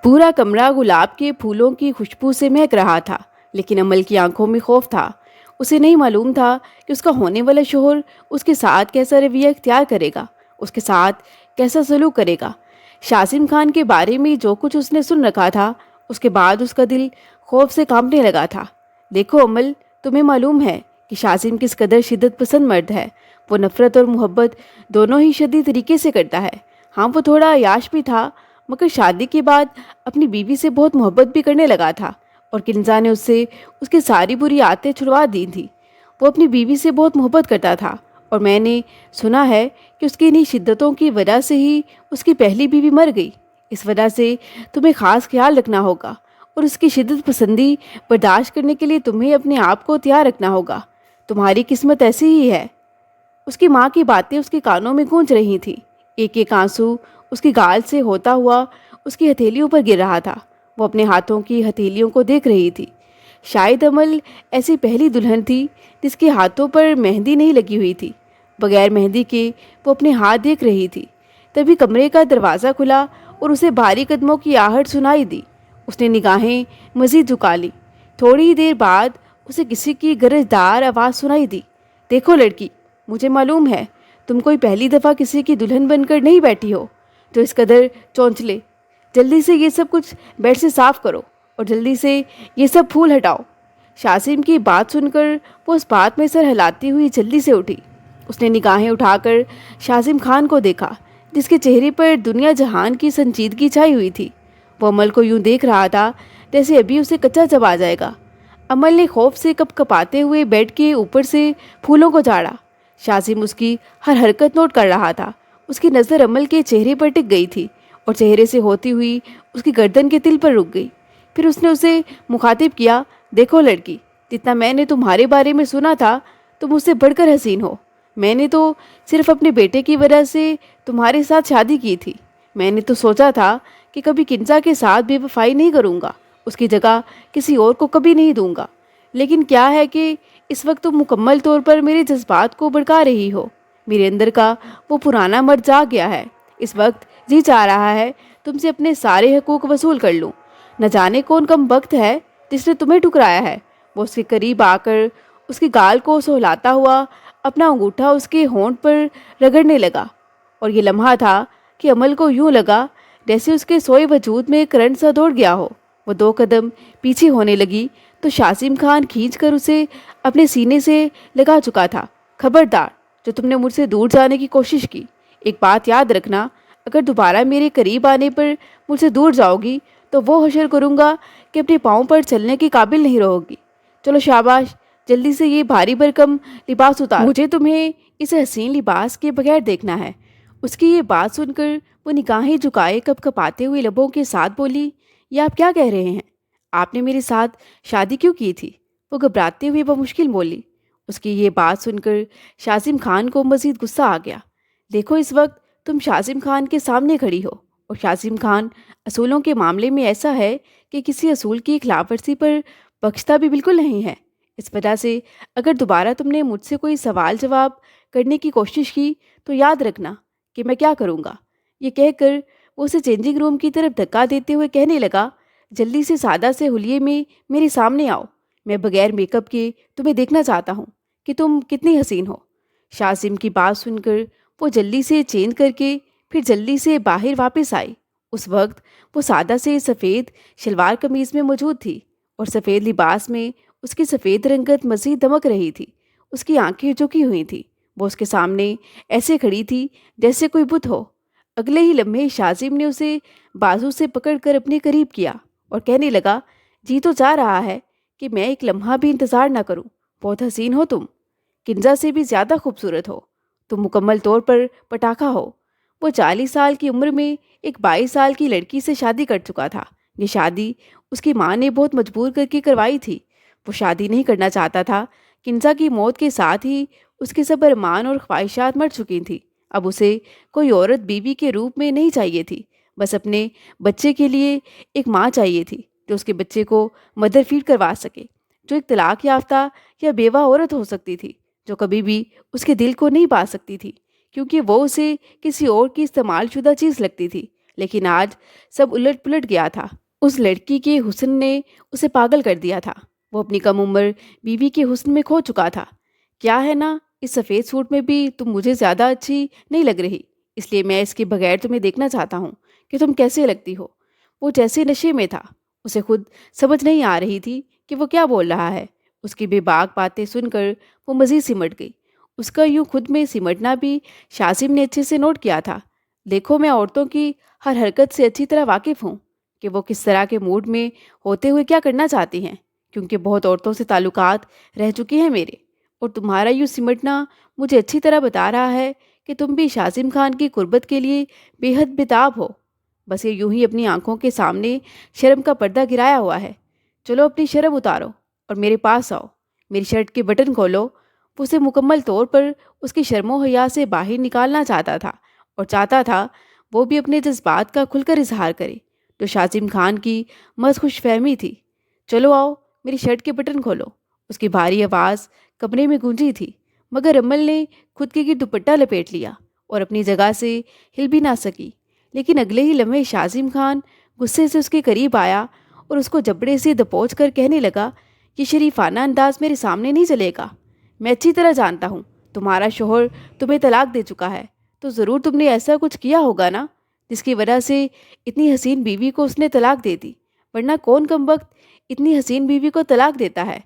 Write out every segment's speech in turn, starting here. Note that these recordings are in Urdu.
پورا کمرہ گلاب کے پھولوں کی خوشبو سے مہک رہا تھا، لیکن امل کی آنکھوں میں خوف تھا۔ اسے نہیں معلوم تھا کہ اس کا ہونے والا شوہر اس کے ساتھ کیسا رویہ اختیار کرے گا، اس کے ساتھ کیسا سلوک کرے گا۔ شاسم خان کے بارے میں جو کچھ اس نے سن رکھا تھا، اس کے بعد اس کا دل خوف سے کانپنے لگا تھا۔ دیکھو امل، تمہیں معلوم ہے کہ شاسم کس قدر شدت پسند مرد ہے۔ وہ نفرت اور محبت دونوں ہی شدید طریقے سے کرتا ہے۔ ہاں، وہ تھوڑا عیاش بھی تھا، مگر شادی کے بعد اپنی بیوی سے بہت محبت بھی کرنے لگا تھا، اور کنزا نے اس کی ساری بری عادتیں چھڑوا دی تھی۔ وہ اپنی بیوی سے بہت محبت کرتا تھا، اور میں نے سنا ہے کہ اس کی انہی شدتوں کی وجہ سے ہی اس کی پہلی بیوی مر گئی۔ اس وجہ سے تمہیں خاص خیال رکھنا ہوگا، اور اس کی شدت پسندی برداشت کرنے کے لیے تمہیں اپنے آپ کو تیار رکھنا ہوگا۔ تمہاری قسمت ایسی ہی ہے۔ اس کی ماں کی باتیں اس کے کانوں میں گونج رہی تھیں۔ ایک ایک آنسو اس کی گال سے ہوتا ہوا اس کی ہتھیلیوں پر گر رہا تھا۔ وہ اپنے ہاتھوں کی ہتھیلیوں کو دیکھ رہی تھی۔ شاید امل ایسی پہلی دلہن تھی جس کے ہاتھوں پر مہندی نہیں لگی ہوئی تھی۔ بغیر مہندی کے وہ اپنے ہاتھ دیکھ رہی تھی۔ تبھی کمرے کا دروازہ کھلا اور اسے بھاری قدموں کی آہٹ سنائی دی۔ اس نے نگاہیں مزید جھکا لی۔ تھوڑی ہی دیر بعد اسے کسی کی گرجدار آواز سنائی دی۔ دیکھو لڑکی، مجھے معلوم ہے تم کوئی پہلی دفعہ کسی کی دلہن بن کر نہیں بیٹھی ہو تو اس قدر چونچلے۔ جلدی سے یہ سب کچھ بیڈ سے صاف کرو، اور جلدی سے یہ سب پھول ہٹاؤ۔ شاسم کی بات سن کر وہ اس بات میں سر ہلاتی ہوئی جلدی سے اٹھی۔ اس نے نگاہیں اٹھا کر شاسم خان کو دیکھا، جس کے چہرے پر دنیا جہان کی سنجیدگی چھائی ہوئی تھی۔ وہ امل کو یوں دیکھ رہا تھا جیسے ابھی اسے کچا چبا جائے گا۔ امل نے خوف سے کپ کپاتے ہوئے بیڈ کے اوپر سے پھولوں کو جھاڑا۔ شاسم اس کی ہر حرکت نوٹ کر رہا تھا۔ اس کی نظر امل کے چہرے پر ٹک گئی تھی، اور چہرے سے ہوتی ہوئی اس کی گردن کے تل پر رک گئی۔ پھر اس نے اسے مخاطب کیا، دیکھو لڑکی، جتنا میں نے تمہارے بارے میں سنا تھا تم اس سے بڑھ کر حسین ہو۔ میں نے تو صرف اپنے بیٹے کی وجہ سے تمہارے ساتھ شادی کی تھی۔ میں نے تو سوچا تھا کہ کبھی کنزا کے ساتھ بے وفائی نہیں کروں گا، اس کی جگہ کسی اور کو کبھی نہیں دوں گا۔ لیکن کیا ہے کہ اس وقت تم مکمل طور پر میرے جذبات کو بھڑکا رہی ہو۔ میرے اندر کا وہ پرانا مرد جاگ گیا ہے۔ اس وقت جی چاہ رہا ہے تم سے اپنے سارے حقوق وصول کر لوں۔ نہ جانے کون کم بخت ہے جس نے تمہیں ٹھکرایا ہے۔ وہ اس کے قریب آ کر اس کی گال کو سہلاتا ہوا اپنا انگوٹھا اس کے ہونٹ پر رگڑنے لگا، اور یہ لمحہ تھا کہ امل کو یوں لگا جیسے اس کے سوئے وجود میں کرنٹ سا دوڑ گیا ہو۔ وہ 2 قدم پیچھے ہونے لگی تو شاسم خان کھینچ کر اسے اپنے سینے سے لگا چکا تھا۔ خبردار، جو تم نے مجھ سے دور جانے کی کوشش کی، ایک بات یاد رکھنا، اگر دوبارہ میرے قریب آنے پر مجھ سے دور جاؤ گی تو وہ حشر کروں گا کہ اپنے پاؤں پر چلنے کے قابل نہیں رہو گی۔ چلو شاباش، جلدی سے یہ بھاری بھرکم لباس اتار، مجھے تمہیں اس حسین لباس کے بغیر دیکھنا ہے۔ اس کی یہ بات سن کر وہ نگاہیں جھکائے کپ کپاتے ہوئے لبوں کے ساتھ بولی، یہ آپ کیا کہہ رہے ہیں؟ آپ نے میرے ساتھ شادی کیوں کی تھی؟ وہ گھبراتے ہوئے بمشکل بولی۔ اس کی یہ بات سن کر شاسم خان کو مزید غصہ آ گیا۔ دیکھو، اس وقت تم شاسم خان کے سامنے کھڑی ہو، اور شاسم خان اصولوں کے معاملے میں ایسا ہے کہ کسی اصول کی خلاف ورزی پر بخشتا بھی بالکل نہیں ہے۔ اس وجہ سے اگر دوبارہ تم نے مجھ سے کوئی سوال جواب کرنے کی کوشش کی تو یاد رکھنا کہ میں کیا کروں گا۔ یہ کہہ کر وہ اسے چینجنگ روم کی طرف دھکا دیتے ہوئے کہنے لگا، جلدی سے سادہ سے حلیے میں میرے سامنے آؤ۔ میں بغیر میک اپ کے تمہیں دیکھنا چاہتا ہوں کہ تم کتنی حسین ہو۔ شاسم کی بات سن کر وہ جلدی سے چینج کر کے پھر جلدی سے باہر واپس آئی۔ اس وقت وہ سادہ سے سفید شلوار قمیض میں موجود تھی، اور سفید لباس میں اس کی سفید رنگت مزید دمک رہی تھی۔ اس کی آنکھیں جھکی ہوئی تھیں۔ وہ اس کے سامنے ایسے کھڑی تھی جیسے کوئی بت ہو۔ اگلے ہی لمحے شاسم نے اسے بازو سے پکڑ کر اپنے قریب کیا اور کہنے لگا، جی تو چاہ رہا ہے کہ میں ایک لمحہ بھی انتظار نہ کروں۔ بہت حسین ہو تم، کنزا سے بھی زیادہ خوبصورت ہو۔ تم مکمل طور پر پٹاخہ ہو۔ وہ 40 سال کی عمر میں ایک 22 سال کی لڑکی سے شادی کر چکا تھا۔ یہ شادی اس کی ماں نے بہت مجبور کر کے کروائی تھی۔ وہ شادی نہیں کرنا چاہتا تھا۔ کنزا کی موت کے ساتھ ہی اس کے سب ارمان اور خواہشات مر چکی تھیں۔ اب اسے کوئی عورت بیوی کے روپ میں نہیں چاہیے تھی، بس اپنے بچے کے لیے ایک ماں چاہیے تھی جو اس کے بچے کو مدر فیڈ کروا سکے، جو ایک طلاق یافتہ یا بیوہ عورت ہو سکتی تھی، جو کبھی بھی اس کے دل کو نہیں پا سکتی تھی کیونکہ وہ اسے کسی اور کی استعمال شدہ چیز لگتی تھی، لیکن آج سب الٹ پلٹ گیا تھا۔ اس لڑکی کے حسن نے اسے پاگل کر دیا تھا۔ وہ اپنی کم عمر بیوی کے حسن میں کھو چکا تھا۔ کیا ہے نا، اس سفید سوٹ میں بھی تم مجھے زیادہ اچھی نہیں لگ رہی، اس لیے میں اس کے بغیر تمہیں دیکھنا چاہتا ہوں کہ تم کیسے لگتی ہو۔ وہ جیسے نشے میں تھا، اسے خود سمجھ نہیں آ رہی تھی کہ وہ کیا بول رہا ہے۔ اس کی بے باک باتیں سن کر وہ مزید سمٹ گئی۔ اس کا یوں خود میں سمٹنا بھی شاسم نے اچھے سے نوٹ کیا تھا۔ دیکھو، میں عورتوں کی ہر حرکت سے اچھی طرح واقف ہوں کہ وہ کس طرح کے موڈ میں ہوتے ہوئے کیا کرنا چاہتی ہیں، کیونکہ بہت عورتوں سے تعلقات رہ چکے ہیں میرے، اور تمہارا یوں سمٹنا مجھے اچھی طرح بتا رہا ہے کہ تم بھی شاسم خان کی قربت کے لیے بے حد بےتاب ہو۔ بس یہ یوں ہی اپنی آنکھوں کے سامنے شرم کا پردہ گرایا ہوا ہے۔ چلو اپنی شرم اتارو اور میرے پاس آؤ، میری شرٹ کے بٹن کھولو۔ وہ اسے مکمل طور پر اس کی شرم و حیا سے باہر نکالنا چاہتا تھا، اور چاہتا تھا وہ بھی اپنے جذبات کا کھل کر اظہار کرے، جو شاسم خان کی محض خوش فہمی تھی۔ چلو آؤ، میری شرٹ کے بٹن کھولو۔ اس کی بھاری آواز کمرے میں گونجی تھی، مگر امل نے خود کے گرد دوپٹہ لپیٹ لیا اور اپنی جگہ سے ہل بھی نہ سکی۔ لیکن اگلے ہی لمحے شاسم خان غصے سے اس کے قریب آیا اور اس کو جبڑے سے دبوچ کر کہنے لگا، یہ شریفانہ انداز میرے سامنے نہیں چلے گا۔ میں اچھی طرح جانتا ہوں تمہارا شوہر تمہیں طلاق دے چکا ہے، تو ضرور تم نے ایسا کچھ کیا ہوگا نا جس کی وجہ سے اتنی حسین بیوی کو اس نے طلاق دے دی، ورنہ کون کمبخت اتنی حسین بیوی کو طلاق دیتا ہے؟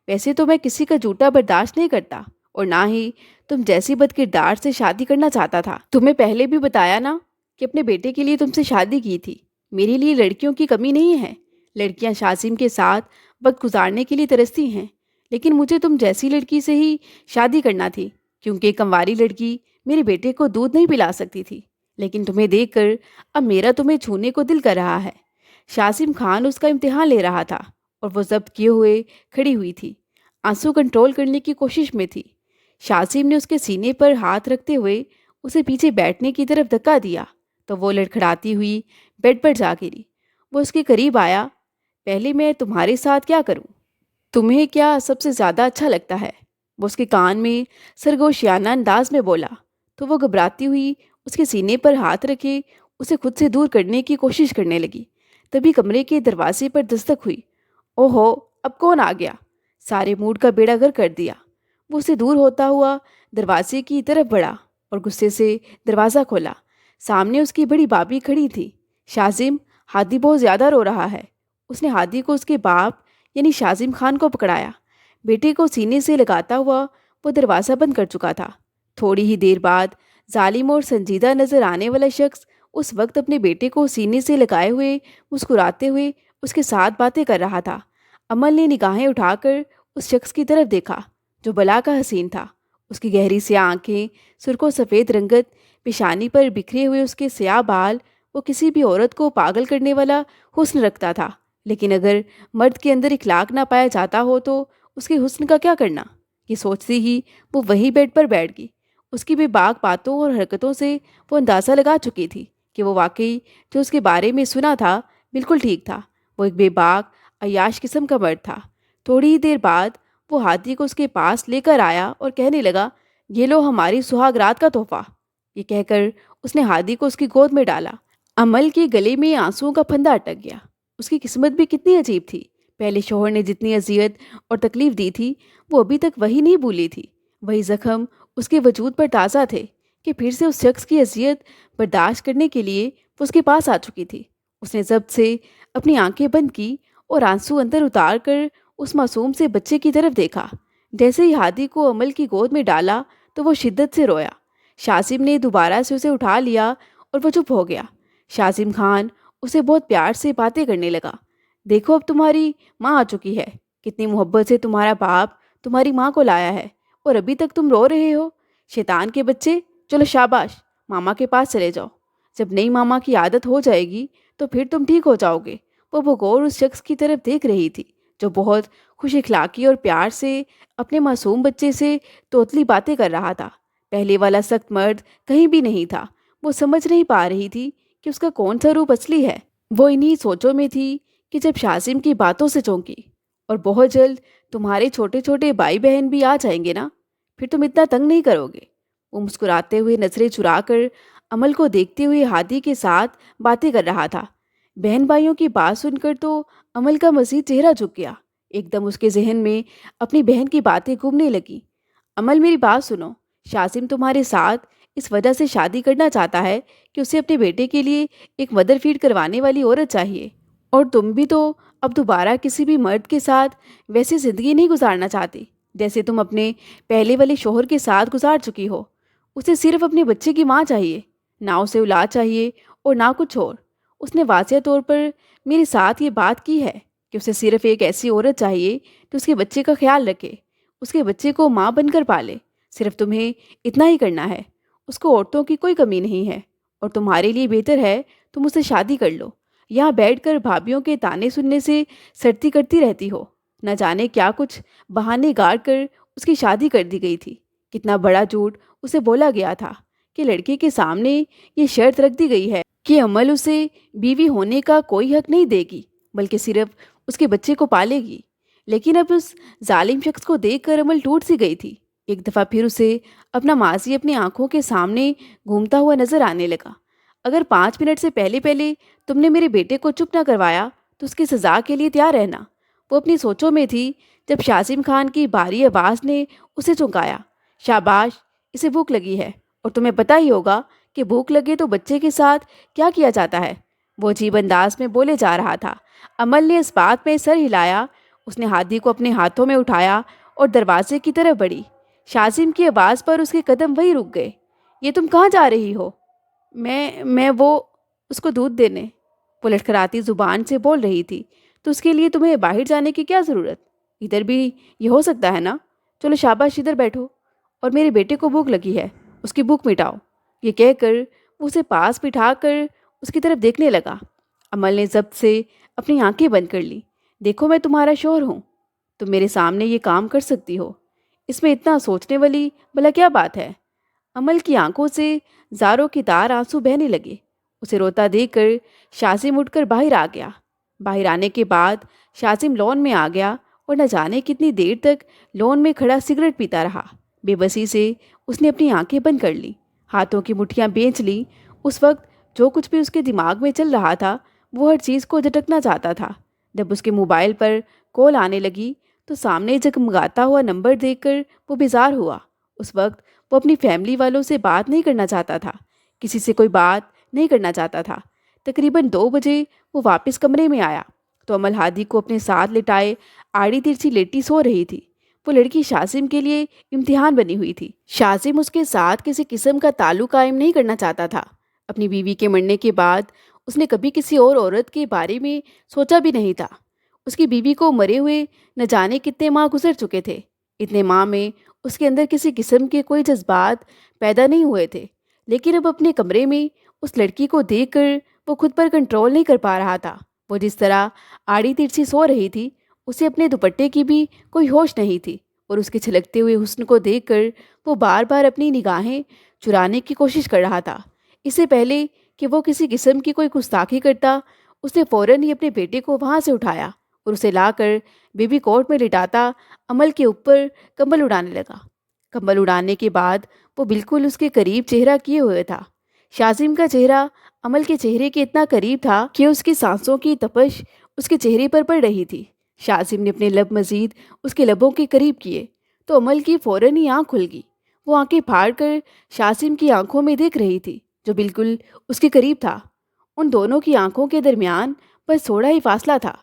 ویسے تو میں کسی کا جھوٹا برداشت نہیں کرتا، اور نہ ہی تم جیسی بدکردار سے شادی کرنا چاہتا تھا۔ تمہیں پہلے بھی بتایا نا کہ اپنے بیٹے کے لیے تم سے شادی کی تھی۔ میرے لیے لڑکیوں کی کمی نہیں ہے، لڑکیاں شاسم کے ساتھ وقت گزارنے کے لیے ترستی ہیں، لیکن مجھے تم جیسی لڑکی سے ہی شادی کرنا تھی، کیونکہ کنواری لڑکی میرے بیٹے کو دودھ نہیں پلا سکتی تھی۔ لیکن تمہیں دیکھ کر اب میرا تمہیں چھونے کو دل کر رہا ہے۔ شاسم خان اس کا امتحان لے رہا تھا، اور وہ ضبط کیے ہوئے کھڑی ہوئی تھی، آنسو کنٹرول کرنے کی کوشش میں تھی۔ شاسم نے اس کے سینے پر ہاتھ رکھتے ہوئے اسے پیچھے بیٹھنے کی طرف دھکا دیا تو وہ لڑکھڑاتی ہوئی بیڈ پر جا گری۔ وہ اس کے قریب آیا۔ پہلے میں تمہارے ساتھ کیا کروں؟ تمہیں کیا سب سے زیادہ اچھا لگتا ہے؟ وہ اس کے کان میں سرگوشیانہ انداز میں بولا تو وہ گھبراتی ہوئی اس کے سینے پر ہاتھ رکھے اسے خود سے دور کرنے کی کوشش کرنے لگی۔ تبھی کمرے کے دروازے پر دستک ہوئی۔ اوہو، اب کون آ گیا؟ سارے موڈ کا بیڑا غرق کر دیا۔ وہ اسے دور ہوتا ہوا دروازے کی طرف بڑھا اور غصے سے دروازہ کھولا۔ سامنے اس کی بڑی بابی کھڑی تھی۔ شاسم، ہادی بہت زیادہ رو رہا ہے۔ اس نے ہادی کو اس کے باپ یعنی شاسم خان کو پکڑایا۔ بیٹے کو سینے سے لگاتا ہوا وہ دروازہ بند کر چکا تھا۔ تھوڑی ہی دیر بعد ظالم اور سنجیدہ نظر آنے والا شخص اس وقت اپنے بیٹے کو سینے سے لگائے ہوئے مسکراتے ہوئے اس کے ساتھ باتیں کر رہا تھا۔ امل نے نگاہیں اٹھا کر اس شخص کی طرف دیکھا جو بلا کا حسین تھا۔ اس کی گہری سیاہ آنکھیں، سرخ و سفید رنگت، پیشانی پر بکھرے ہوئے اس کے سیاہ بال، وہ کسی بھی عورت کو پاگل کرنے والا حسن رکھتا تھا۔ لیکن اگر مرد کے اندر اخلاق نہ پایا جاتا ہو تو اس کے حسن کا کیا کرنا؟ یہ سوچتی ہی وہ وہی بیڈ پر بیٹھ گئی۔ اس کی بے باک باتوں اور حرکتوں سے وہ اندازہ لگا چکی تھی کہ وہ واقعی جو اس کے بارے میں سنا تھا بالکل ٹھیک تھا۔ وہ ایک بے باک عیاش قسم کا مرد تھا۔ تھوڑی ہی دیر بعد وہ ہادی کو اس کے پاس لے کر آیا اور کہنے لگا، یہ لو ہماری سہاگ رات کا تحفہ۔ یہ کہہ کر اس نے ہادی کو اس کی گود میں ڈالا۔ امل کے گلے میں آنسوؤں کا پھندا اٹک گیا۔ اس کی قسمت بھی کتنی عجیب تھی۔ پہلے شوہر نے جتنی اذیت اور تکلیف دی تھی وہ ابھی تک وہی نہیں بھولی تھی۔ وہی زخم اس کے وجود پر تازہ تھے کہ پھر سے اس شخص کی اذیت برداشت کرنے کے لیے وہ اس کے پاس آ چکی تھی۔ اس نے ضبط سے اپنی آنکھیں بند کی اور آنسو اندر اتار کر اس معصوم سے بچے کی طرف دیکھا۔ جیسے ہی ہادی کو امل کی گود میں ڈالا تو وہ شدت سے رویا۔ شاسم نے دوبارہ سے اسے اٹھا لیا اور وہ چپ ہو گیا۔ شاسم خان اسے بہت پیار سے باتیں کرنے لگا۔ دیکھو، اب تمہاری ماں آ چکی ہے۔ کتنی محبت سے تمہارا باپ تمہاری ماں کو لایا ہے، اور ابھی تک تم رو رہے ہو؟ شیطان کے بچے، چلو شاباش، ماما کے پاس چلے جاؤ۔ جب نئی ماما کی عادت ہو جائے گی تو پھر تم ٹھیک ہو جاؤ گے۔ وہ بغور اس شخص کی طرف دیکھ رہی تھی جو بہت خوش اخلاقی اور پیار سے اپنے معصوم بچے سے توتلی باتیں کر رہا تھا۔ پہلے والا سخت مرد کہیں بھی نہیں تھا۔ وہ سمجھ نہیں پا رہی تھی کہ اس کا کون سا روپ اصلی ہے۔ وہ انہی سوچوں میں تھی کہ جب شاسم کی باتوں سے چونکی، اور بہت جلد تمہارے چھوٹے چھوٹے بھائی بہن بھی آ جائیں گے نا، پھر تم اتنا تنگ نہیں کرو گے۔ وہ مسکراتے ہوئے نظریں چرا کر امل کو دیکھتے ہوئے ہادی کے ساتھ باتیں کر رہا تھا۔ بہن بھائیوں کی بات سن کر تو امل کا مزید چہرہ جھک گیا۔ ایک دم اس کے ذہن میں اپنی بہن کی باتیں گھومنے لگی۔ امل میری بات سنو، شاسم تمہارے ساتھ اس وجہ سے شادی کرنا چاہتا ہے کہ اسے اپنے بیٹے کے لیے ایک مدر فیڈ کروانے والی عورت چاہیے، اور تم بھی تو اب دوبارہ کسی بھی مرد کے ساتھ ویسی زندگی نہیں گزارنا چاہتی جیسے تم اپنے پہلے والے شوہر کے ساتھ گزار چکی ہو۔ اسے صرف اپنے بچے کی ماں چاہیے، نہ اسے اولاد چاہیے اور نہ کچھ اور۔ اس نے واضح طور پر میرے ساتھ یہ بات کی ہے کہ اسے صرف ایک ایسی عورت چاہیے جو اس کے بچے کا خیال رکھے، اس کے بچے کو ماں بن کر پالے۔ صرف تمہیں اتنا ہی کرنا ہے، اس کو عورتوں کی کوئی کمی نہیں ہے، اور تمہارے لیے بہتر ہے تم اسے شادی کر لو۔ یہاں بیٹھ کر بھابھیوں کے تانے سننے سے سرتی کرتی رہتی ہو۔ نہ جانے کیا کچھ بہانے گاڑ کر اس کی شادی کر دی گئی تھی۔ کتنا بڑا جھوٹ اسے بولا گیا تھا کہ لڑکے کے سامنے یہ شرط رکھ دی گئی ہے کہ امل اسے بیوی ہونے کا کوئی حق نہیں دے گی، بلکہ صرف اس کے بچے کو پالے گی۔ لیکن اب اس ظالم شخص کو دیکھ کر امل ٹوٹ سی گئی تھی۔ ایک دفعہ پھر اسے اپنا ماضی اپنی آنکھوں کے سامنے گھومتا ہوا نظر آنے لگا۔ اگر 5 منٹ سے پہلے تم نے میرے بیٹے کو چپ نہ کروایا تو اس کی سزا کے لیے تیار رہنا۔ وہ اپنی سوچوں میں تھی جب شاسم خان کی بھاری آواز نے اسے چونکایا، شاباش، اسے بھوک لگی ہے، اور تمہیں پتہ ہی ہوگا کہ بھوک لگے تو بچے کے ساتھ کیا کیا جاتا ہے۔ وہ عجیب انداز میں بولے جا رہا تھا۔ امل نے اس بات میں سر ہلایا۔ اس نے ہادی کو اپنے ہاتھوں میں اٹھایا اور دروازے کی طرف بڑھی۔ شاسم کی آواز پر اس کے قدم وہیں رک گئے۔ یہ تم کہاں جا رہی ہو؟ میں وہ اس کو دودھ دینے، وہ لڑکھڑاتی زبان سے بول رہی تھی۔ تو اس کے لیے تمہیں باہر جانے کی کیا ضرورت؟ ادھر بھی یہ ہو سکتا ہے نا؟ چلو شاباش، ادھر بیٹھو، اور میرے بیٹے کو بھوک لگی ہے، اس کی بھوک مٹاؤ۔ یہ کہہ کر وہ اسے پاس بٹھا کر اس کی طرف دیکھنے لگا۔ امل نے ضبط سے اپنی آنکھیں بند کر لی۔ دیکھو، میں تمہارا شوہر ہوں، تم میرے سامنے یہ کام کر سکتی ہو، اس میں اتنا سوچنے والی بھلا کیا بات ہے؟ امل کی آنکھوں سے زاروں کی تار آنسو بہنے لگے۔ اسے روتا دیکھ کر شاسم اٹھ کر باہر آ گیا۔ باہر آنے کے بعد شاسم لون میں آ گیا اور نہ جانے کتنی دیر تک لون میں کھڑا سگریٹ پیتا رہا۔ بے بسی سے اس نے اپنی آنکھیں بند کر لی، ہاتھوں کی مٹھیاں بھینچ لی۔ اس وقت جو کچھ بھی اس کے دماغ میں چل رہا تھا وہ ہر چیز کو جھٹکنا چاہتا تھا۔ جب اس کے موبائل پر کال آنے لگی تو سامنے جگمگاتا ہوا نمبر دیکھ کر وہ بیزار ہوا۔ اس وقت وہ اپنی فیملی والوں سے بات نہیں کرنا چاہتا تھا، کسی سے کوئی بات نہیں کرنا چاہتا تھا۔ تقریباً 2 بجے وہ واپس کمرے میں آیا تو امل ہادی کو اپنے ساتھ لٹائے آڑی ترچھی لیٹی سو رہی تھی۔ وہ لڑکی شاسم کے لیے امتحان بنی ہوئی تھی۔ شاسم اس کے ساتھ کسی قسم کا تعلق قائم نہیں کرنا چاہتا تھا۔ اپنی بیوی کے مرنے کے بعد اس نے کبھی کسی اور عورت کے بارے میں سوچا بھی نہیں تھا۔ اس کی بیوی کو مرے ہوئے نہ جانے کتنے ماہ گزر چکے تھے۔ اتنے ماہ میں اس کے اندر کسی قسم کے کوئی جذبات پیدا نہیں ہوئے تھے، لیکن اب اپنے کمرے میں اس لڑکی کو دیکھ کر وہ خود پر کنٹرول نہیں کر پا رہا تھا۔ وہ جس طرح آڑی ترچھی سو رہی تھی، اسے اپنے دوپٹے کی بھی کوئی ہوش نہیں تھی، اور اس کے چھلکتے ہوئے حسن کو دیکھ کر وہ بار بار اپنی نگاہیں چرانے کی کوشش کر رہا تھا۔ اس سے پہلے کہ وہ کسی قسم کی کوئی گستاخی کرتا، اس نے فوراً ہی اپنے بیٹے کو وہاں سے اٹھایا اور اسے لا کر بیبی کوٹ میں لٹاتا امل کے اوپر کمبل اڑانے لگا۔ کمبل اڑانے کے بعد وہ بالکل اس کے قریب چہرہ کیے ہوئے تھا۔ شاسم کا چہرہ امل کے چہرے کے اتنا قریب تھا کہ اس کی سانسوں کی تپش اس کے چہرے پر پڑ رہی تھی۔ شاسم نے اپنے لب مزید اس کے لبوں کے قریب کیے تو امل کی فوراً ہی آنکھ کھل گئی۔ وہ آنکھیں پھاڑ کر شاسم کی آنکھوں میں دیکھ رہی تھی جو بالکل اس کے قریب تھا۔ ان دونوں کی آنکھوں کے درمیان بس تھوڑا ہی فاصلہ تھا۔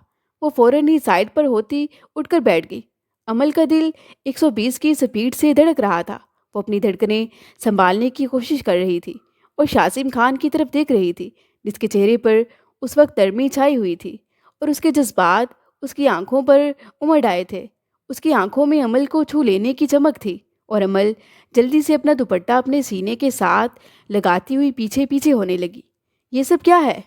وہ فوراً ہی سائڈ پر ہوتی اٹھ کر بیٹھ گئی۔ امل کا دل 120 کی سپیڈ سے دھڑک رہا تھا۔ وہ اپنی دھڑکنیں سنبھالنے کی کوشش کر رہی تھی اور شاسم خان کی طرف دیکھ رہی تھی جس کے چہرے پر اس وقت نرمی چھائی ہوئی تھی اور اس کے جذبات اس کی آنکھوں پر امڑ آئے تھے۔ اس کی آنکھوں میں امل کو چھو لینے کی چمک تھی، اور امل جلدی سے اپنا دوپٹہ اپنے سینے کے ساتھ لگاتی ہوئی پیچھے پیچھے ہونے لگی۔ یہ سب کیا ہے؟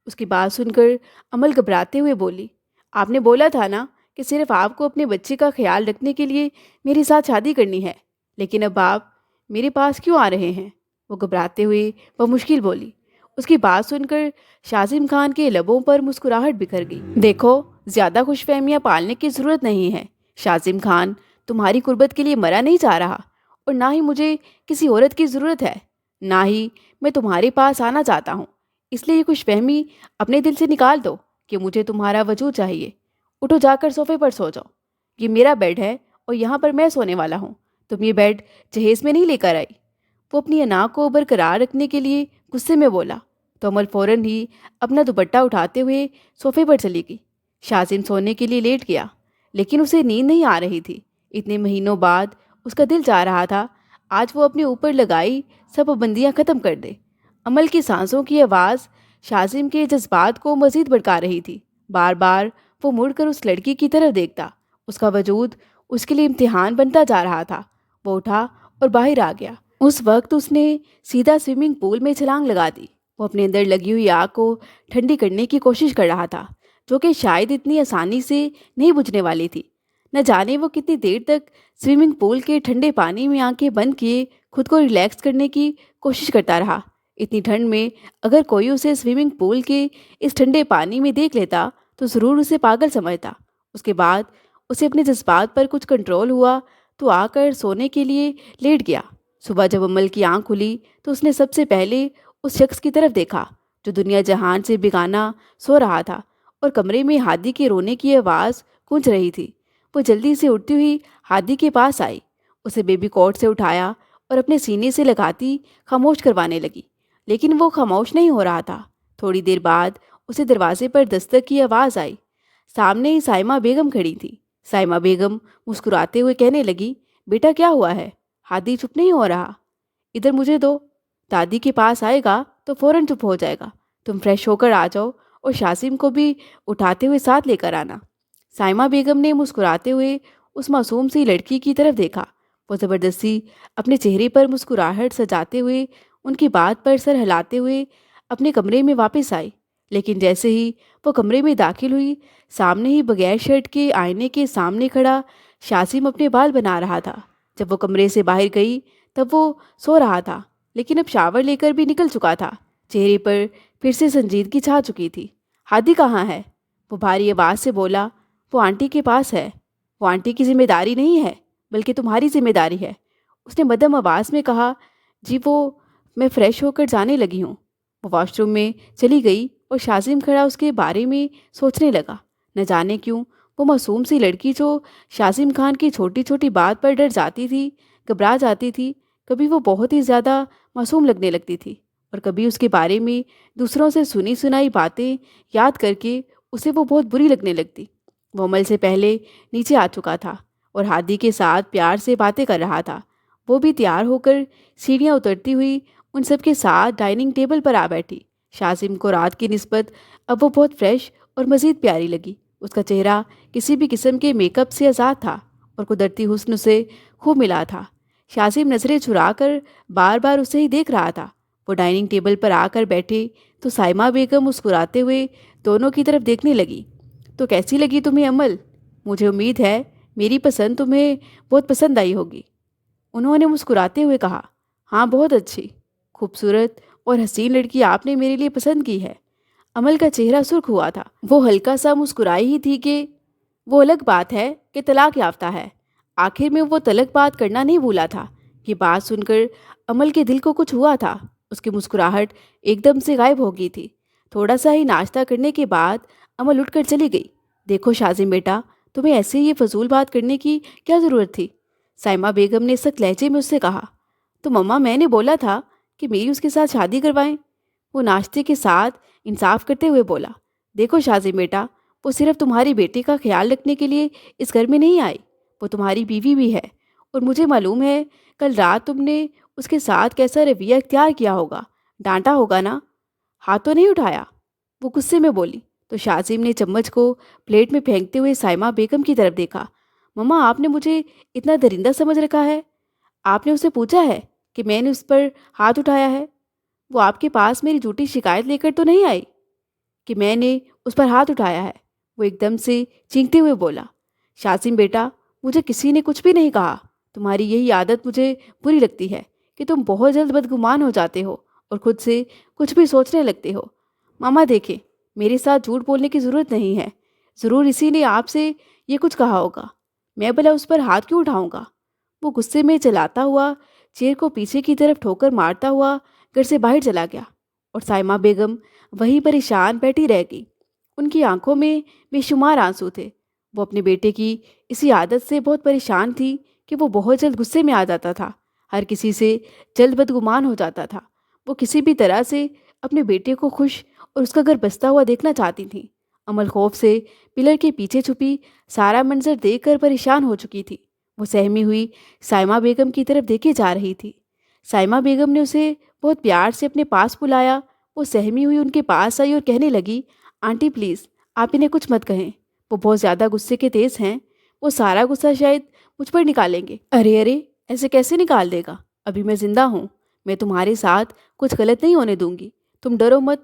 اس کی بات سن کر امل گھبراتے ہوئے بولی، آپ نے بولا تھا نا کہ صرف آپ کو اپنے بچے کا خیال رکھنے کے لیے میرے ساتھ شادی کرنی ہے، لیکن اب آپ میرے پاس کیوں آ رہے ہیں؟ وہ گھبراتے ہوئے بمشکل بولی۔ اس کی بات سن کر شاسم خان کے لبوں پر مسکراہٹ بکھر گئی۔ دیکھو، زیادہ خوش فہمیاں پالنے کی ضرورت نہیں ہے۔ شاسم خان تمہاری قربت کے لیے مرا نہیں چاہ رہا، اور نہ ہی مجھے کسی عورت کی ضرورت ہے۔ نہ ہی میں تمہارے پاس آنا چاہتا ہوں، اس لیے یہ خوش فہمی اپنے دل سے نکال دو کہ مجھے تمہارا وجود چاہیے۔ اٹھو، جا کر صوفے پر سو جاؤ، یہ میرا بیڈ ہے اور یہاں پر میں سونے والا ہوں، تم یہ بیڈ جہیز میں نہیں لے کر آئی۔ وہ اپنی انا کو برقرار رکھنے کے لیے غصے میں بولا تو عمل فوراً ہی اپنا دوپٹہ اٹھاتے ہوئے صوفے پر چلی گئی۔ شازم سونے کے لیے لیٹ گیا، لیکن اسے نیند نہیں آ رہی تھی۔ اتنے مہینوں بعد اس کا دل چاہ رہا تھا آج وہ اپنے اوپر لگائی سب پابندیاں ختم کر دے۔ عمل کی سانسوں کی آواز شازم کے جذبات کو مزید بھڑکا رہی تھی۔ بار بار وہ مڑ کر اس لڑکی کی طرف دیکھتا، اس کا وجود اس کے لیے امتحان بنتا جا رہا تھا۔ وہ اٹھا اور باہر آ گیا۔ اس وقت اس نے سیدھا سوئمنگ پول میں چھلانگ لگا دی۔ وہ اپنے اندر لگی ہوئی آگ کو ٹھنڈی کرنے کی کوشش کر رہا تھا، جو کہ شاید اتنی آسانی سے نہیں بجھنے والی تھی۔ نہ جانے وہ کتنی دیر تک سوئمنگ پول کے ٹھنڈے پانی میں آنکھیں بند کیے خود کو ریلیکس کرنے کی کوشش کرتا رہا۔ اتنی ٹھنڈ میں اگر کوئی اسے سوئمنگ پول کے اس ٹھنڈے پانی میں دیکھ لیتا تو ضرور اسے پاگل سمجھتا۔ اس کے بعد اسے اپنے جذبات پر کچھ کنٹرول ہوا تو آ کر سونے کے لیے لیٹ گیا۔ صبح جب عمل کی آنکھ کھلی تو اس نے سب سے پہلے اس شخص کی طرف دیکھا جو دنیا جہان سے بیگانہ سو رہا تھا، اور کمرے میں ہادی کے رونے کی آواز گونج رہی تھی۔ وہ جلدی سے اٹھتی ہوئی ہادی کے پاس آئی، اسے بیبی کوٹ سے اٹھایا اور اپنے سینے سے لگاتی خاموش کروانے لگی، لیکن وہ خاموش نہیں ہو رہا تھا۔ تھوڑی دیر بعد اسے دروازے پر دستک کی آواز آئی۔ سامنے ہی سائمہ بیگم کھڑی تھی۔ سائمہ بیگم مسکراتے ہوئے کہنے لگی، بیٹا کیا ہوا ہے؟ ہادی چپ نہیں ہو رہا۔ ادھر مجھے دو، دادی کے پاس آئے گا تو فوراً چپ ہو جائے گا۔ تم فریش ہو کر آ جاؤ اور شاسم کو بھی اٹھاتے ہوئے ساتھ لے کر آنا۔ سائمہ بیگم نے مسکراتے ہوئے اس معصوم سی لڑکی کی طرف دیکھا۔ وہ زبردستی اپنے چہرے پر مسکراہٹ سجاتے ہوئے ان کی بات پر سر ہلاتے ہوئے اپنے کمرے میں واپس آئی، لیکن جیسے ہی وہ کمرے میں داخل ہوئی، سامنے ہی بغیر شرٹ کے آئینے کے سامنے کھڑا شاسم اپنے بال بنا رہا تھا۔ جب وہ کمرے سے باہر گئی تب وہ سو رہا تھا، لیکن اب شاور لے کر بھی نکل چکا تھا۔ چہرے پر پھر سے سنجیدگی چھا چکی تھی۔ ہادی کہاں ہے؟ وہ بھاری آواز سے بولا۔ وہ آنٹی کے پاس ہے۔ وہ آنٹی کی ذمہ داری نہیں ہے بلکہ تمہاری ذمہ داری ہے، اس نے مدھم آواز میں کہا۔ جی میں فریش ہو کر جانے لگی ہوں۔ وہ واش روم میں چلی گئی اور شازم کھڑا اس کے بارے میں سوچنے لگا۔ نہ جانے کیوں وہ معصوم سی لڑکی جو شازم خان کی چھوٹی چھوٹی بات پر ڈر جاتی تھی، گھبرا جاتی تھی، کبھی وہ بہت ہی زیادہ معصوم لگنے لگتی تھی، اور کبھی اس کے بارے میں دوسروں سے سنی سنائی باتیں یاد کر کے اسے وہ بہت بری لگنے لگتی۔ وہ عمل سے پہلے نیچے آ چکا تھا اور ہادی کے ساتھ پیار سے باتیں کر رہا تھا۔ وہ بھی تیار ہو کر سیڑھیاں اترتی ہوئی ان سب کے ساتھ ڈائننگ ٹیبل پر آ بیٹھی۔ شازم کو رات کی نسبت اب وہ بہت فریش اور مزید پیاری لگی۔ اس کا چہرہ کسی بھی قسم کے میک اپ سے آزاد تھا اور قدرتی حسن سے خوب ملا تھا۔ شازم نظریں چرا کر بار بار اسے ہی دیکھ رہا تھا۔ وہ ڈائننگ ٹیبل پر آ کر بیٹھے تو سائمہ بیگم مسکراتے ہوئے دونوں کی طرف دیکھنے لگی۔ تو کیسی لگی تمہیں عمل؟ مجھے امید ہے میری پسند تمہیں بہت پسند آئی ہوگی، انہوں نے مسکراتے ہوئے کہا۔ ہاں، بہت اچھی، خوبصورت اور حسین لڑکی آپ نے میرے لیے پسند کی ہے۔ عمل کا چہرہ سرخ ہوا تھا۔ وہ ہلکا سا مسکرائی ہی تھی کہ وہ الگ بات ہے کہ طلاق یافتہ ہے۔ آخر میں وہ طلق بات کرنا نہیں بھولا تھا۔ یہ بات سن کر عمل کے دل کو کچھ ہوا تھا۔ اس کی مسکراہٹ ایک دم سے غائب ہو گئی تھی۔ تھوڑا سا ہی ناشتہ کرنے کے بعد عمل اٹھ کر چلی گئی۔ دیکھو شازم بیٹا، تمہیں ایسے یہ فضول بات کرنے کی کیا ضرورت تھی؟ سائمہ بیگم نے سخت لہجے میں اس سے کہا۔ تو مما، میں نے بولا تھا کہ میری اس کے ساتھ شادی کروائیں، وہ ناشتے کے ساتھ انصاف کرتے ہوئے بولا۔ دیکھو شازم بیٹا، وہ صرف تمہاری بیٹی کا خیال رکھنے کے لیے اس گھر میں نہیں آئی، وہ تمہاری بیوی بھی ہے، اور مجھے معلوم ہے کل رات تم نے اس کے ساتھ کیسا رویہ اختیار کیا ہوگا، ڈانٹا ہوگا نا؟ ہاتھ تو نہیں اٹھایا؟ وہ غصے میں بولی تو شازم نے چمچ کو پلیٹ میں پھینکتے ہوئے سائمہ بیگم کی طرف دیکھا۔ مما، آپ نے مجھے اتنا درندہ سمجھ رکھا ہے؟ آپ نے اسے پوچھا ہے کہ میں نے اس پر ہاتھ اٹھایا ہے؟ وہ آپ کے پاس میری جھوٹی شکایت لے کر تو نہیں آئی کہ میں نے اس پر ہاتھ اٹھایا ہے؟ وہ ایک دم سے چینکتے ہوئے بولا۔ شازم بیٹا، مجھے کسی نے کچھ بھی نہیں کہا۔ تمہاری یہی عادت مجھے بری لگتی ہے کہ تم بہت جلد بدگمان ہو جاتے ہو اور خود سے کچھ بھی سوچنے لگتے ہو۔ ماما دیکھیں، میرے ساتھ جھوٹ بولنے کی ضرورت نہیں ہے، ضرور اسی نے آپ سے یہ کچھ کہا ہوگا، میں بھلا اس پر ہاتھ کیوں اٹھاؤں گا؟ وہ غصے میں چلاتا ہوا چیئر کو پیچھے کی طرف ٹھوکر مارتا ہوا گھر سے باہر چلا گیا اور سائمہ بیگم وہیں پریشان بیٹھی رہ گئی۔ ان کی آنکھوں میں بے شمار آنسو تھے۔ وہ اپنے بیٹے کی اسی عادت سے بہت پریشان تھی کہ وہ بہت جلد غصے میں آ جاتا تھا، ہر کسی سے جلد بدگمان ہو جاتا تھا۔ وہ کسی بھی طرح سے اپنے بیٹے کو خوش اور اس کا گھر بستا ہوا دیکھنا چاہتی تھیں۔ عمل خوف سے پلر کے پیچھے چھپی سارا منظر دیکھ کر پریشان ہو چکی تھی۔ وہ سہمی ہوئی سائمہ بیگم کی طرف دیکھے جا رہی تھی۔ سائمہ بیگم نے اسے بہت پیار سے اپنے پاس بلایا۔ وہ سہمی ہوئی ان کے پاس آئی اور کہنے لگی، آنٹی پلیز آپ انہیں کچھ مت کہیں، وہ بہت زیادہ غصے کے تیز ہیں، وہ سارا غصہ شاید مجھ پر نکالیں گے۔ ارے ارے، ایسے کیسے نکال دے گا؟ ابھی میں زندہ ہوں، میں تمہارے ساتھ کچھ غلط نہیں ہونے دوں گی، تم ڈرو مت۔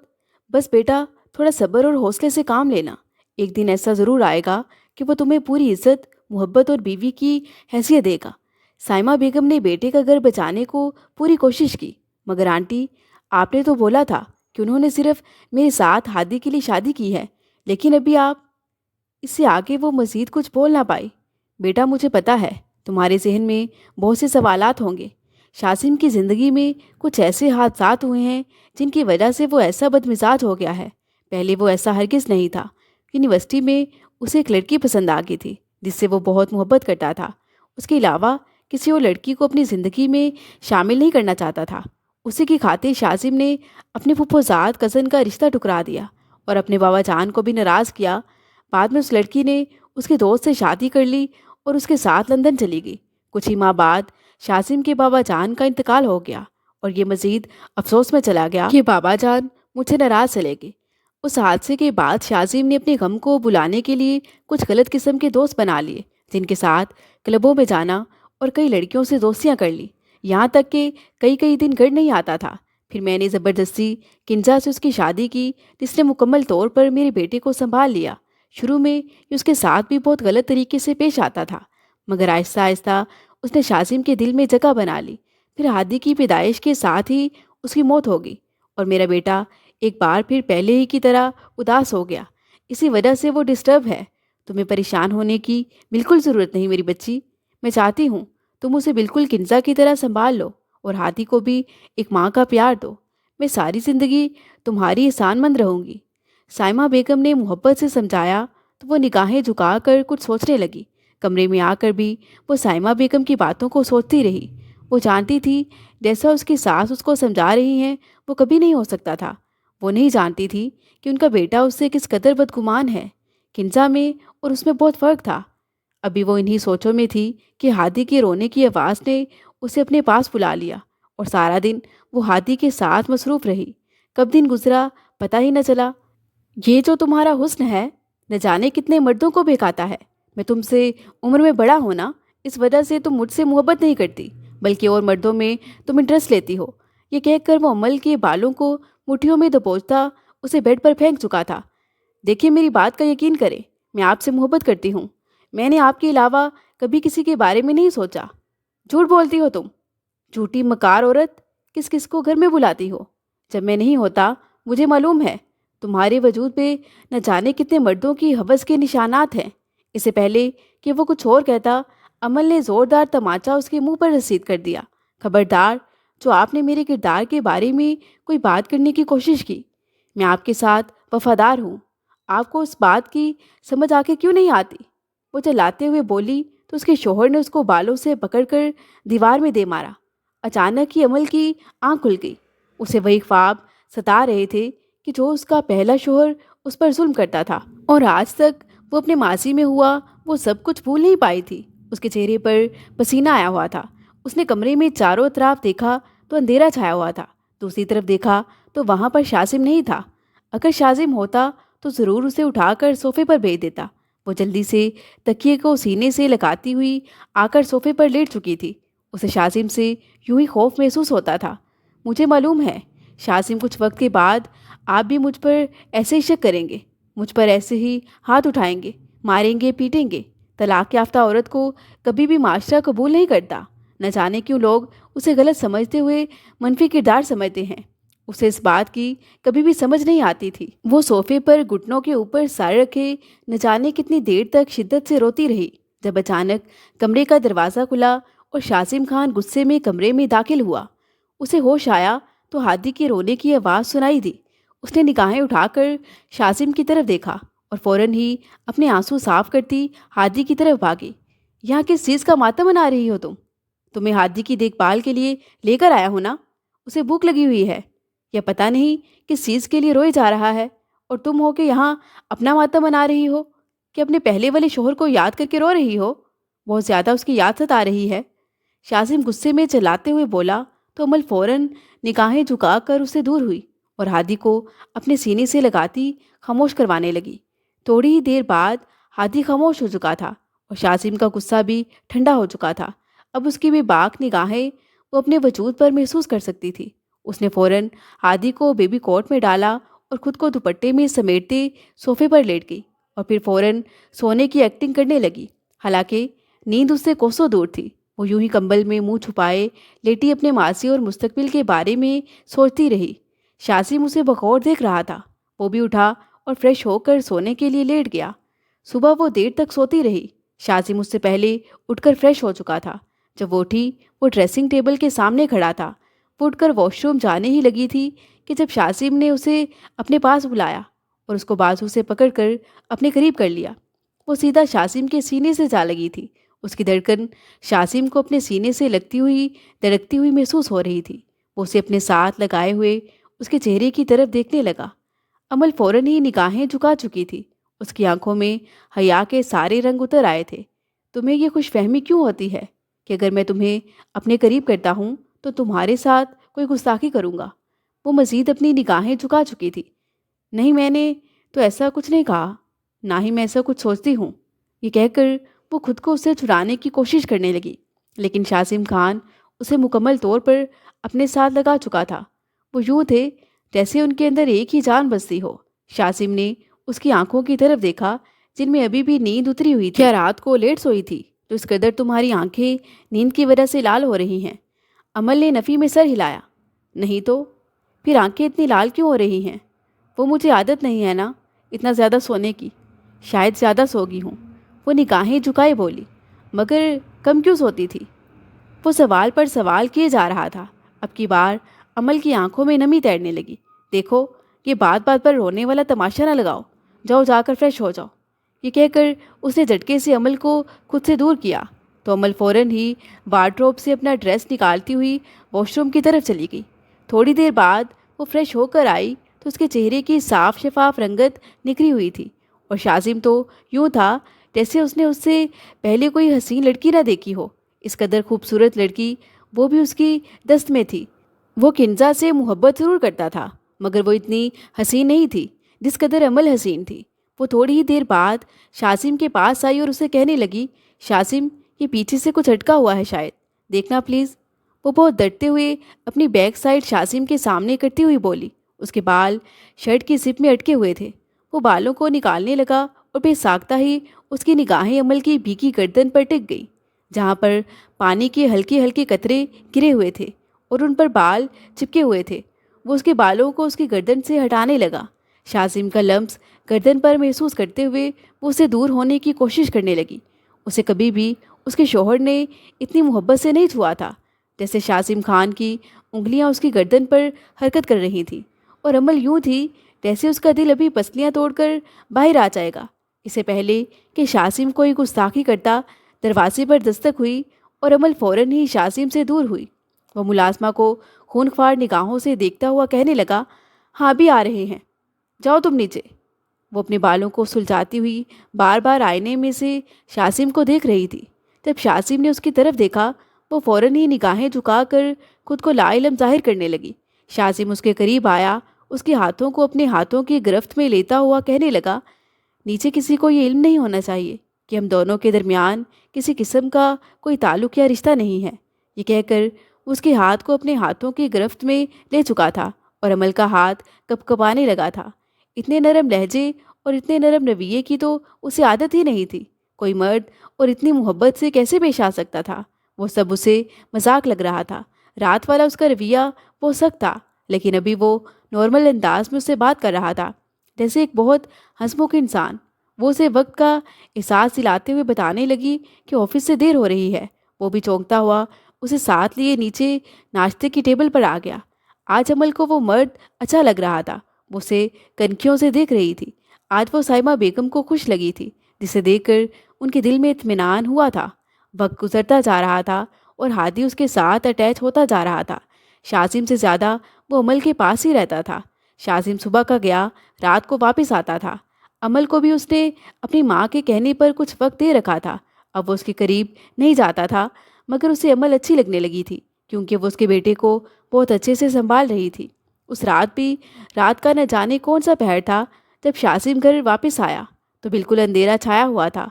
بس بیٹا تھوڑا صبر اور حوصلے سے کام لینا، ایک دن ایسا ضرور آئے گا کہ وہ تمہیں پوری عزت، محبت اور بیوی کی حیثیت دے گا۔ سائمہ بیگم نے بیٹے کا گھر بچانے کو پوری کوشش کی، مگر آنٹی آپ نے تو بولا تھا کہ انہوں نے صرف میرے ساتھ ہادی کے لیے شادی کی ہے، لیکن ابھی آپ… اس سے آگے وہ مزید کچھ بول نہ پائی۔ بیٹا مجھے پتا ہے تمہارے ذہن میں بہت سے سوالات ہوں گے۔ شاسم کی زندگی میں کچھ ایسے حادثات ہوئے ہیں جن کی وجہ سے وہ ایسا بدمزاج ہو گیا ہے۔ پہلے وہ ایسا ہرگز نہیں تھا۔ یونیورسٹی میں اسے ایک لڑکی پسند آ گئی تھی جس سے وہ بہت محبت کرتا تھا۔ اس کے علاوہ کسی اور لڑکی کو اپنی زندگی میں شامل نہیں کرنا چاہتا تھا۔ اسی کی خاطر شاسم نے اپنے پھپھوزاد کزن کا رشتہ ٹکرا دیا اور اپنے بابا جان کو بھی ناراض کیا۔ بعد میں اس لڑکی نے اس کے دوست سے شادی کر لی اور اس کے ساتھ لندن چلی گئی۔ کچھ ہی ماہ بعد شاسم کے بابا جان کا انتقال ہو گیا اور یہ مزید افسوس میں چلا گیا کہ بابا جان مجھ سے ناراض چلے گئے۔ اس حادثے کے بعد شاسم نے اپنے غم کو بلانے کے لیے کچھ غلط قسم کے دوست بنا لیے، جن کے ساتھ کلبوں میں جانا اور کئی لڑکیوں سے دوستیاں کر لی، یہاں تک کہ کئی دن گھر نہیں آتا تھا۔ پھر میں نے زبردستی کنزا سے اس کی شادی کی، جس نے مکمل طور پر میرے بیٹے کو سنبھال لیا۔ شروع میں یہ اس کے ساتھ بھی بہت غلط طریقے سے پیش آتا تھا، مگر آہستہ آہستہ اس نے شاسم کے دل میں جگہ بنا لی۔ پھر ہادی کی پیدائش کے ساتھ ہی اس کی موت ہو گئی اور میرا بیٹا ایک بار پھر پہلے ہی کی طرح اداس ہو گیا۔ اسی وجہ سے وہ ڈسٹرب ہے۔ تمہیں پریشان ہونے کی بالکل ضرورت نہیں میری بچی۔ میں چاہتی ہوں تم اسے بالکل کنزا کی طرح سنبھال لو اور ہادی کو بھی ایک ماں کا پیار دو۔ میں ساری زندگی تمہاری احسان مند رہوں گی۔ سائمہ بیگم نے محبت سے سمجھایا تو وہ نگاہیں جھکا کر کچھ سوچنے لگی۔ کمرے میں آ کر بھی وہ سائمہ بیگم کی باتوں کو سوچتی رہی۔ وہ جانتی تھی جیسا اس کی ساس اس کو سمجھا رہی ہیں وہ کبھی نہیں ہو سکتا تھا۔ وہ نہیں جانتی تھی کہ ان کا بیٹا اس سے کس قدر بدگمان ہے۔ کنزا میں اور اس میں بہت فرق تھا۔ ابھی وہ انہی سوچوں میں تھی کہ ہادی کے رونے کی آواز نے اسے اپنے پاس بلا لیا اور سارا دن وہ ہادی کے ساتھ مصروف رہی۔ کب دن گزرا پتہ ہی نہ چلا۔ یہ جو تمہارا حسن ہے نہ جانے کتنے مردوں کو بہکاتا ہے۔ میں تم سے عمر میں بڑا ہونا، اس وجہ سے تم مجھ سے محبت نہیں کرتی بلکہ اور مردوں میں تم انٹرسٹ لیتی ہو۔ یہ کہہ کر وہ عمل کے بالوں کو مٹھیوں میں دبوچتا اسے بیڈ پر پھینک چکا تھا۔ دیکھیے میری بات کا یقین کریں، میں آپ سے محبت کرتی ہوں۔ میں نے آپ کے علاوہ کبھی کسی کے بارے میں نہیں سوچا۔ جھوٹ بولتی ہو تم، جھوٹی مکار عورت، کس کس کو گھر میں بلاتی ہو؟ جب میں نہیں ہوتا مجھے معلوم ہے تمہارے وجود پہ نہ جانے کتنے مردوں کی ہوس کے نشانات ہیں۔ اس سے پہلے کہ وہ کچھ اور کہتا عمل نے زوردار تماچا اس کے منہ پر رسید کر دیا۔ خبردار، جو آپ نے میرے کردار کے بارے میں کوئی بات کرنے کی کوشش کی، میں آپ کے ساتھ وفادار ہوں۔ آپ کو اس بات کی سمجھ آ کے کیوں نہیں آتی؟ وہ چلاتے ہوئے بولی تو اس کے شوہر نے اس کو بالوں سے پکڑ کر دیوار میں دے مارا۔ اچانک ہی عمل کی آنکھ کھل گئی۔ اسے وہی خواب ستا رہے تھے کہ جو اس کا پہلا شوہر اس پر ظلم کرتا تھا، اور آج تک وہ اپنے ماضی میں ہوا وہ سب کچھ بھول نہیں پائی تھی۔ اس کے چہرے پر پسینہ آیا ہوا تھا۔ اس نے کمرے میں چاروں طرف دیکھا تو اندھیرا چھایا ہوا تھا۔ دوسری طرف دیکھا تو وہاں پر شاسم نہیں تھا۔ اگر شاسم ہوتا تو ضرور اسے اٹھا کر صوفے پر بھیج دیتا۔ وہ جلدی سے تکیے کو سینے سے لگاتی ہوئی آ کر صوفے پر لیٹ چکی تھی۔ اسے شاسم سے یوں ہی خوف محسوس ہوتا تھا۔ مجھے معلوم ہے شاسم کچھ وقت کے بعد آپ بھی مجھ پر ایسے ہی شک کریں گے، مجھ پر ایسے ہی ہاتھ اٹھائیں گے، ماریں گے، پیٹیں گے۔ طلاق یافتہ عورت کو کبھی بھی معاشرہ قبول نہیں کرتا۔ نہ جانے کیوں لوگ اسے غلط سمجھتے ہوئے منفی کردار سمجھتے ہیں۔ اسے اس بات کی کبھی بھی سمجھ نہیں آتی تھی۔ وہ صوفے پر گھٹنوں کے اوپر سر رکھے نہ جانے کتنی دیر تک شدت سے روتی رہی۔ جب اچانک کمرے کا دروازہ کھلا اور شاسم خان غصے میں کمرے میں داخل ہوا۔ اسے ہوش آیا تو ہادی کے رونے کی آواز سنائی دی۔ اس نے نگاہیں اٹھا کر شاسم کی طرف دیکھا اور فوراً ہی اپنے آنسو صاف کرتی ہادی کی طرف بھاگی۔ یہاں کس چیز کا ماتم منا رہی ہو تم؟ تمہیں ہادی کی دیکھ بھال کے لیے لے کر آیا ہوں نا۔ اسے بھوک لگی ہوئی ہے، یا پتہ نہیں کس چیز کے لیے روئے جا رہا ہے، اور تم ہو کہ یہاں اپنا ماتم منا رہی ہو کہ اپنے پہلے والے شوہر کو یاد کر کے رو رہی ہو۔ بہت زیادہ اس کی یاد ستا رہی ہے۔ شاسم غصے میں چلاتے ہوئے بولا تو امل فوراً نگاہیں جھکا کر اسے دور ہوئی اور ہادی کو اپنے سینے سے لگاتی خاموش کروانے لگی۔ تھوڑی ہی دیر بعد ہادی خاموش ہو چکا تھا اور شاسم کا غصہ بھی ٹھنڈا ہو چکا تھا۔ اب اس کی بے باک نگاہیں وہ اپنے وجود پر محسوس کر سکتی تھی۔ اس نے فوراً ہادی کو بیبی کوٹ میں ڈالا اور خود کو دوپٹے میں سمیٹتے صوفے پر لیٹ گئی اور پھر فوراً سونے کی ایکٹنگ کرنے لگی۔ حالانکہ نیند اس سے کوسوں دور تھی، وہ یوں ہی کمبل میں منہ چھپائے لیٹی اپنے ماضی اور مستقبل کے بارے میں سوچتی رہی۔ شاسم اسے بغور دیکھ رہا تھا۔ وہ بھی اٹھا اور فریش ہو کر سونے کے لیے لیٹ گیا۔ صبح وہ دیر تک سوتی رہی۔ شاسم اس سے پہلے اٹھ کر فریش ہو چکا تھا۔ جب وہ اٹھی وہ ڈریسنگ ٹیبل کے سامنے کھڑا تھا۔ وہ اٹھ کر واش روم جانے ہی لگی تھی کہ جب شاسم نے اسے اپنے پاس بلایا اور اس کو بازو سے پکڑ کر اپنے قریب کر لیا۔ وہ سیدھا شاسم کے سینے سے جا لگی تھی۔ اس کی دھڑکن شاسم کو اپنے سینے سے لگتی ہوئی دھڑکتی ہوئی محسوس ہو رہی تھی۔ وہ اسے اپنے ساتھ لگائے ہوئے اس کے چہرے کی طرف دیکھنے لگا۔ امل فوراً ہی نگاہیں جھکا چکی تھی۔ اس کی آنکھوں میں حیا کے سارے رنگ اتر آئے تھے۔ تمہیں یہ خوش فہمی کیوں ہوتی ہے کہ اگر میں تمہیں اپنے قریب کرتا ہوں تو تمہارے ساتھ کوئی گستاخی کروں گا؟ وہ مزید اپنی نگاہیں جھکا چکی تھی۔ نہیں، میں نے تو ایسا کچھ نہیں کہا، نہ ہی میں ایسا کچھ سوچتی ہوں۔ یہ کہہ کر وہ خود کو اسے چھڑانے کی کوشش کرنے لگی، لیکن شاسم خان اسے مکمل طور پر اپنے ساتھ لگا چکا تھا۔ وہ یوں تھے جیسے ان کے اندر ایک ہی جان بستی ہو۔ شاسم نے اس کی آنکھوں کی طرف دیکھا جن میں ابھی بھی نیند اتری ہوئی تھی۔ کیا رات کو لیٹ سوئی تھی تو اس قدر تمہاری آنکھیں نیند کی وجہ سے لال ہو رہی ہیں؟ امل نے نفی میں سر ہلایا۔ نہیں تو پھر آنکھیں اتنی لال کیوں ہو رہی ہیں؟ وہ مجھے عادت نہیں ہے نا اتنا زیادہ سونے کی، شاید زیادہ سو گئی ہوں۔ وہ نگاہیں جھکائے بولی۔ مگر کم کیوں سوتی تھی؟ وہ سوال پر سوال کیے جا رہا تھا۔ اب کی بار امل کی آنکھوں میں نمی تیرنے لگی۔ دیکھو، یہ بات بات پر رونے والا تماشا نہ لگاؤ، جاؤ جا کر فریش ہو جاؤ۔ یہ کہہ کر اس نے جھٹکے سے امل کو خود سے دور کیا تو امل فوراً ہی وارڈروب سے اپنا ڈریس نکالتی ہوئی واش روم کی طرف چلی گئی۔ تھوڑی دیر بعد وہ فریش ہو کر آئی تو اس کے چہرے کی صاف شفاف رنگت نکھری ہوئی تھی، اور شاسم تو یوں تھا جیسے اس نے اس سے پہلے کوئی حسین لڑکی نہ دیکھی ہو۔ اس قدر خوبصورت لڑکی، وہ بھی اس کی دست میں تھی۔ وہ کنزا سے محبت ضرور کرتا تھا مگر وہ اتنی حسین نہیں تھی جس قدر امل حسین تھی۔ وہ تھوڑی ہی دیر بعد شاسم کے پاس آئی اور اسے کہنے لگی، شاسم، یہ پیچھے سے کچھ اٹکا ہوا ہے شاید، دیکھنا پلیز۔ وہ بہت ڈرتے ہوئے اپنی بیک سائڈ شاسم کے سامنے کرتی ہوئی بولی۔ اس کے بال شرٹ کی زپ میں اٹکے ہوئے تھے۔ وہ بالوں کو نکالنے لگا اور بے ساختہ ہی اس کی نگاہیں امل کی بھیگی گردن پر ٹک گئی جہاں پر پانی کے ہلکے ہلکے قطرے گرے ہوئے تھے اور ان پر بال چپکے ہوئے تھے۔ وہ اس کے بالوں کو اس کی گردن سے ہٹانے لگا۔ شاسم کا لمس گردن پر محسوس کرتے ہوئے وہ اسے دور ہونے کی کوشش کرنے لگی۔ اسے کبھی بھی اس کے شوہر نے اتنی محبت سے نہیں چھوا تھا جیسے شاسم خان کی انگلیاں اس کی گردن پر حرکت کر رہی تھیں، اور عمل یوں تھی جیسے اس کا دل ابھی پسلیاں توڑ کر باہر آ جائے گا۔ اسے پہلے کہ شاسم کوئی گستاخی کرتا دروازے پر دستک ہوئی اور عمل فوراً ہی شاسم سے دور ہوئی۔ وہ ملازمہ کو خونخوار نگاہوں سے دیکھتا ہوا کہنے لگا، ہاں بھی آ رہے ہیں، جاؤ تم نیچے۔ وہ اپنے بالوں کو سلجھاتی ہوئی بار بار آئینے میں سے شاسم کو دیکھ رہی تھی۔ جب شاسم نے اس کی طرف دیکھا وہ فوراً ہی نگاہیں جھکا کر خود کو لا علم ظاہر کرنے لگی۔ شاسم اس کے قریب آیا، اس کے ہاتھوں کو اپنے ہاتھوں کی گرفت میں لیتا ہوا کہنے لگا، نیچے کسی کو یہ علم نہیں ہونا چاہیے کہ ہم دونوں کے درمیان کسی قسم کا کوئی تعلق یا رشتہ نہیں ہے۔ یہ کہہ کر اس کے ہاتھ کو اپنے ہاتھوں کی گرفت میں لے چکا تھا اور عمل کا ہاتھ کپ کپانے لگا تھا۔ اتنے نرم لہجے اور اتنے نرم رویے کی تو اسے عادت ہی نہیں تھی۔ کوئی مرد اور اتنی محبت سے کیسے پیش آ سکتا تھا؟ وہ سب اسے مذاق لگ رہا تھا۔ رات والا اس کا رویہ وہ سخت تھا، لیکن ابھی وہ نارمل انداز میں اس سے بات کر رہا تھا جیسے ایک بہت ہنسمکھ انسان۔ وہ اسے وقت کا احساس دلاتے ہوئے بتانے لگی کہ آفس سے دیر ہو رہی ہے، وہ بھی چونکتا ہوا اسے ساتھ لیے نیچے ناشتے کی ٹیبل پر آ گیا۔ آج عمل کو وہ مرد اچھا لگ رہا تھا، وہ اسے کنکھیوں سے دیکھ رہی تھی۔ آج وہ سائمہ بیگم کو خوش لگی تھی، جسے دیکھ کر ان کے دل میں اطمینان ہوا تھا۔ وقت گزرتا جا رہا تھا اور ہادی اس کے ساتھ اٹیچ ہوتا جا رہا تھا۔ شاذم سے زیادہ وہ عمل کے پاس ہی رہتا تھا۔ شاذم صبح کا گیا، رات کو واپس آتا تھا۔ عمل کو بھی اس نے اپنی ماں کے کہنے پر کچھ وقت دے رکھا تھا۔ اب وہ اس کے قریب نہیں جاتا تھا، مگر اسے عمل اچھی لگنے لگی تھی، کیونکہ وہ اس کے بیٹے کو بہت اچھے سے سنبھال رہی تھی۔ اس رات بھی رات کا نہ جانے کون سا پہر تھا، جب شاذم گھر واپس آیا تو بالکل اندھیرا چھایا ہوا تھا۔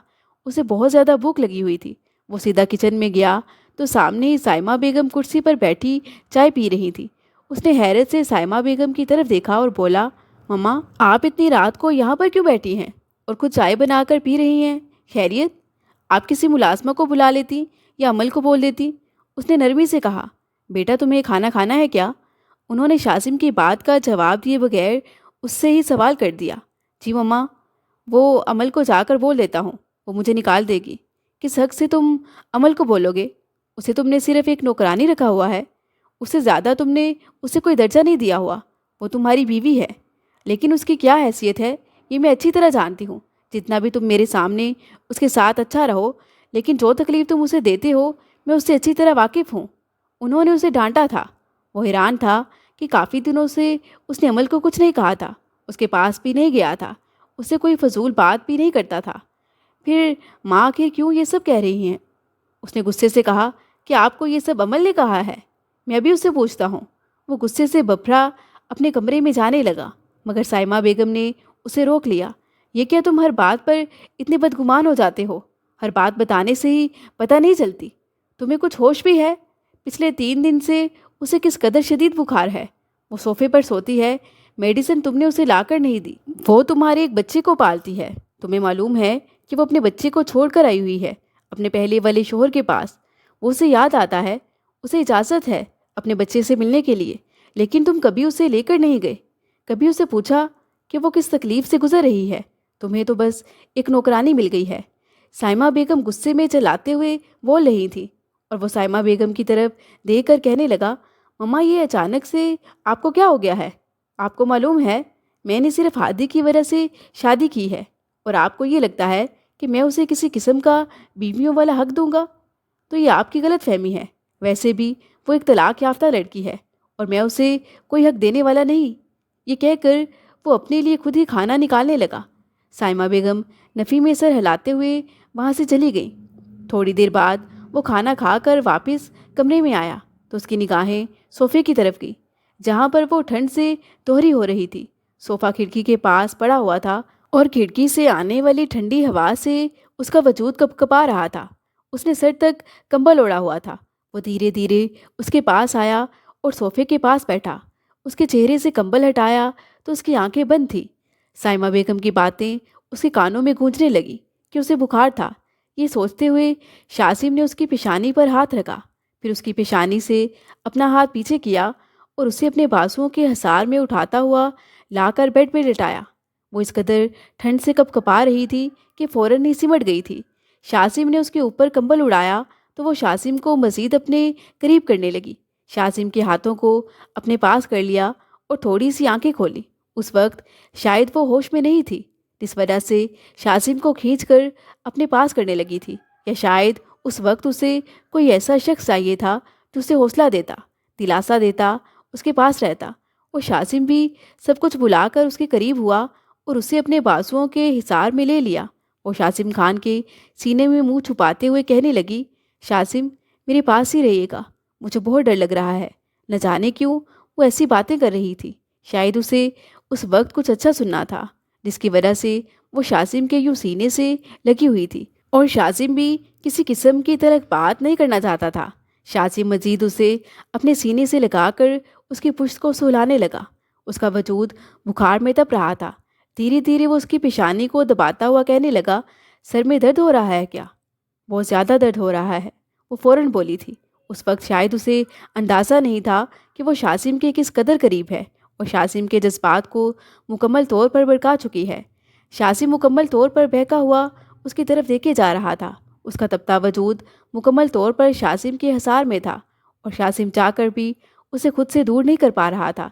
اسے بہت زیادہ بھوک لگی ہوئی تھی۔ وہ سیدھا کچن میں گیا تو سامنے ہی سائمہ بیگم کرسی پر بیٹھی چائے پی رہی تھی۔ اس نے حیرت سے سائمہ بیگم کی طرف دیکھا اور بولا، مما، آپ اتنی رات کو یہاں پر کیوں بیٹھی ہیں اور کچھ چائے بنا کر پی رہی ہیں؟ خیریت؟ آپ کسی ملازمہ کو بلا لیتی یا عمل کو بول دیتی۔ اس نے نرمی سے کہا، بیٹا تمہیں کھانا کھانا ہے کیا؟ انہوں نے شاذم کی بات کا جواب دیے بغیر اس سے ہی سوال کر دیا۔ جی مما، وہ عمل کو جا کر بول دیتا ہوں، وہ مجھے نکال دے گی۔ کس حق سے تم عمل کو بولو گے؟ اسے تم نے صرف ایک نوکرانی رکھا ہوا ہے، اس سے زیادہ تم نے اسے کوئی درجہ نہیں دیا ہوا۔ وہ تمہاری بیوی ہے، لیکن اس کی کیا حیثیت ہے یہ میں اچھی طرح جانتی ہوں۔ جتنا بھی تم میرے سامنے اس کے ساتھ اچھا رہو، لیکن جو تکلیف تم اسے دیتے ہو میں اس سے اچھی طرح واقف ہوں۔ انہوں نے اسے ڈانٹا تھا۔ وہ حیران تھا کہ کافی دنوں سے اس نے عمل کو کچھ نہیں کہا تھا، اس کے پاس بھی نہیں گیا تھا، اس سے کوئی فضول بات بھی نہیں کرتا تھا۔ پھر ماں آخر کیوں یہ سب کہہ رہی ہیں؟ اس نے غصے سے کہا کہ آپ کو یہ سب عمل نے کہا ہے؟ میں بھی اس سے پوچھتا ہوں۔ وہ غصے سے ببھرا اپنے کمرے میں جانے لگا، مگر سائمہ بیگم نے اسے روک لیا۔ یہ کیا تم ہر بات پر اتنے بدگمان ہو جاتے ہو؟ ہر بات بتانے سے ہی پتہ نہیں چلتی؟ تمہیں کچھ ہوش بھی ہے؟ پچھلے 3 دن سے اسے کس قدر شدید بخار ہے، وہ صوفے پر سوتی ہے، میڈیسن تم نے اسے لا کر نہیں دی۔ وہ تمہارے ایک بچے کو پالتی ہے، تمہیں معلوم ہے کہ وہ اپنے بچے کو چھوڑ کر آئی ہوئی ہے اپنے پہلے والے شوہر کے پاس۔ وہ اسے یاد آتا ہے، اسے اجازت ہے اپنے بچے سے ملنے کے لیے، لیکن تم کبھی اسے لے کر نہیں گئے، کبھی اسے پوچھا کہ وہ کس تکلیف سے گزر رہی ہے۔ تمہیں تو بس ایک نوکرانی مل گئی ہے۔ سائمہ بیگم غصے میں چلاتے ہوئے بول رہی تھی، اور وہ سائمہ بیگم کی طرف دیکھ کر کہنے لگا، مما، یہ اچانک سے آپ کو کیا ہو گیا ہے؟ آپ کو معلوم ہے میں نے صرف ہادی کی وجہ سے شادی کی ہے، اور آپ کو یہ لگتا ہے کہ میں اسے کسی قسم کا بیویوں والا حق دوں گا؟ تو یہ آپ کی غلط فہمی ہے۔ ویسے بھی وہ ایک طلاق یافتہ لڑکی ہے اور میں اسے کوئی حق دینے والا نہیں۔ یہ کہہ کر وہ اپنے لیے خود ہی کھانا نکالنے لگا۔ سائمہ بیگم نفی میں سر ہلاتے ہوئے وہاں سے چلی گئیں۔ تھوڑی دیر بعد وہ کھانا کھا کر واپس کمرے میں آیا تو اس کی نگاہیں صوفے کی طرف گئی، جہاں پر وہ ٹھنڈ سے دوہری ہو رہی تھی۔ صوفہ کھڑکی کے پاس پڑا ہوا تھا اور کھڑکی سے آنے والی ٹھنڈی ہوا سے اس کا وجود کپ کپا رہا تھا۔ اس نے سر تک کمبل اوڑھا ہوا تھا۔ وہ دھیرے دھیرے اس کے پاس آیا اور صوفے کے پاس بیٹھا۔ اس کے چہرے سے کمبل ہٹایا تو اس کی آنکھیں بند تھیں۔ سائمہ بیگم کی باتیں اس کے کانوں میں گونجنے لگی کہ اسے بخار تھا۔ یہ سوچتے ہوئے شاذم نے اس کی پیشانی پر ہاتھ رکھا، پھر اس کی پیشانی سے اپنا ہاتھ پیچھے کیا اور اسے اپنے بازوؤں کے حصار میں اٹھاتا ہوا لا کر بیڈ پہ لٹایا۔ وہ اس قدر ٹھنڈ سے کپ کپا رہی تھی کہ فوراً ہی سمٹ گئی تھی۔ شاذم نے اس کے اوپر کمبل اڑایا تو وہ شاذم کو مزید اپنے قریب کرنے لگی۔ شاذم کے ہاتھوں کو اپنے پاس کر لیا اور تھوڑی سی آنکھیں کھولی۔ اس وقت شاید وہ ہوش میں نہیں تھی، جس وجہ سے شاذم کو کھینچ کر اپنے پاس کرنے لگی تھی، یا شاید اس وقت اسے کوئی ایسا شخص چاہیے تھا جو اسے حوصلہ دیتا، دلاسا دیتا، اس کے پاس رہتا۔ اور شاذم بھی سب کچھ بھلا کر اس کے قریب ہوا اور اسے اپنے بازوؤں کے حصار میں لے لیا۔ وہ شاذم خان کے سینے میں منہ چھپاتے ہوئے کہنے لگی، شاذم، میرے پاس ہی رہیے گا، مجھے بہت ڈر لگ رہا ہے۔ نہ جانے کیوں وہ ایسی باتیں کر رہی تھی، شاید اسے اس وقت کچھ اچھا سننا تھا، جس کی وجہ سے وہ شاذم کے یوں سینے سے لگی ہوئی تھی، اور شاذم بھی کسی قسم کی تلخ بات نہیں کرنا چاہتا تھا۔ شاذم مزید اسے اپنے سینے سے لگا کر اس کی پشت کو سہلانے لگا۔ اس کا وجود بخار میں تپ رہا تھا۔ دھیرے دھیرے وہ اس کی پیشانی کو دباتا ہوا کہنے لگا، سر میں درد ہو رہا ہے کیا؟ بہت زیادہ درد ہو رہا ہے، وہ فوراً بولی تھی۔ اس وقت شاید اسے اندازہ نہیں تھا کہ وہ شاذم کے کس قدر قریب ہے اور شاذم کے جذبات کو مکمل طور پر بھڑکا چکی ہے۔ شاذم مکمل طور پر بہکا ہوا اس کی طرف دیکھے جا رہا تھا اس کا تبتا وجود مکمل طور پر شاسم کے حصار میں تھا، اور شاسم چاہ کر بھی اسے خود سے دور نہیں کر پا رہا تھا۔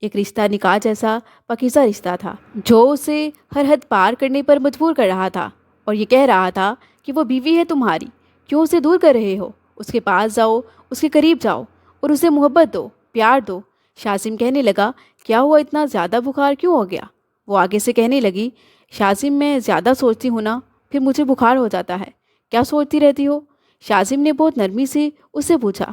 ایک رشتہ نکاح جیسا پاکیزہ رشتہ تھا جو اسے ہر حد پار کرنے پر مجبور کر رہا تھا، اور یہ کہہ رہا تھا کہ وہ بیوی ہے تمہاری، کیوں اسے دور کر رہے ہو؟ اس کے پاس جاؤ، اس کے قریب جاؤ اور اسے محبت دو، پیار دو۔ شاسم کہنے لگا، کیا ہوا، اتنا زیادہ بخار کیوں ہو گیا؟ وہ آگے سے کہنے لگی، شاسم میں زیادہ سوچتی ہوں نا، پھر مجھے بخار ہو جاتا ہے۔ کیا سوچتی رہتی ہو؟ شاسم نے بہت نرمی سے اس سے پوچھا۔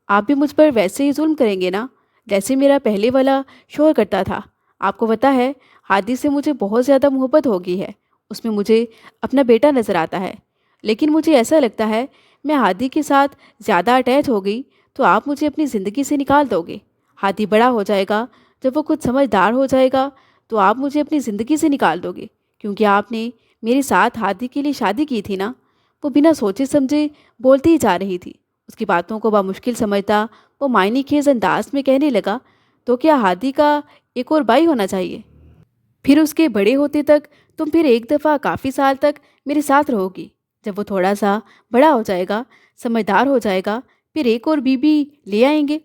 آپ بھی مجھ پر ویسے ہی ظلم کریں گے نا جیسے میرا پہلے والا شوہر کرتا تھا؟ آپ کو پتہ ہے ہادی سے مجھے بہت زیادہ محبت ہو گئی ہے، اس میں مجھے اپنا بیٹا نظر آتا ہے، لیکن مجھے ایسا لگتا ہے میں ہادی کے ساتھ زیادہ اٹیچ ہو گئی تو آپ مجھے اپنی زندگی سے نکال دو گے۔ ہادی بڑا ہو جائے گا، جب وہ خود سمجھدار ہو جائے گا تو آپ مجھے اپنی زندگی سے نکال دو گے، کیونکہ آپ نے میرے ساتھ ہادی کے لیے شادی کی تھی نا۔ وہ بنا سوچے سمجھے بولتی ہی جا رہی تھی۔ اس کی باتوں کو بامشکل سمجھتا وہ معنی خیز انداز میں کہنے لگا، تو کیا ہادی کا ایک اور بھائی ہونا چاہیے؟ پھر اس کے بڑے ہوتے تک تم پھر ایک دفعہ کافی سال تک میرے ساتھ رہو گی۔ جب وہ تھوڑا سا بڑا ہو جائے گا، سمجھدار ہو جائے گا، پھر ایک اور بیوی لے آئیں گے،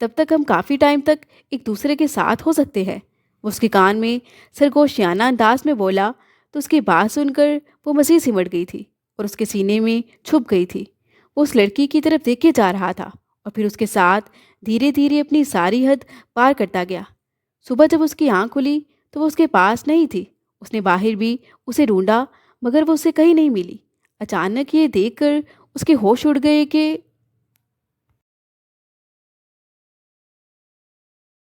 تب تک ہم کافی ٹائم تک ایک دوسرے کے ساتھ ہو سکتے ہیں۔ وہ اس کے کان میں سرگوشیانہ انداز میں بولا تو اس کی بات سن کر وہ مزید سمٹ گئی تھی اور اس کے سینے میں چھپ گئی تھی۔ وہ اس لڑکی کی طرف دیکھے جا رہا تھا اور پھر اس کے ساتھ دھیرے دھیرے اپنی ساری حد پار کرتا گیا۔ صبح جب اس کی آنکھ کھلی تو وہ اس کے پاس نہیں تھی۔ اس نے باہر بھی اسے ڈھونڈا مگر وہ اسے کہیں نہیں ملی۔ اچانک یہ دیکھ کر اس کے ہوش اڑ گئے کہ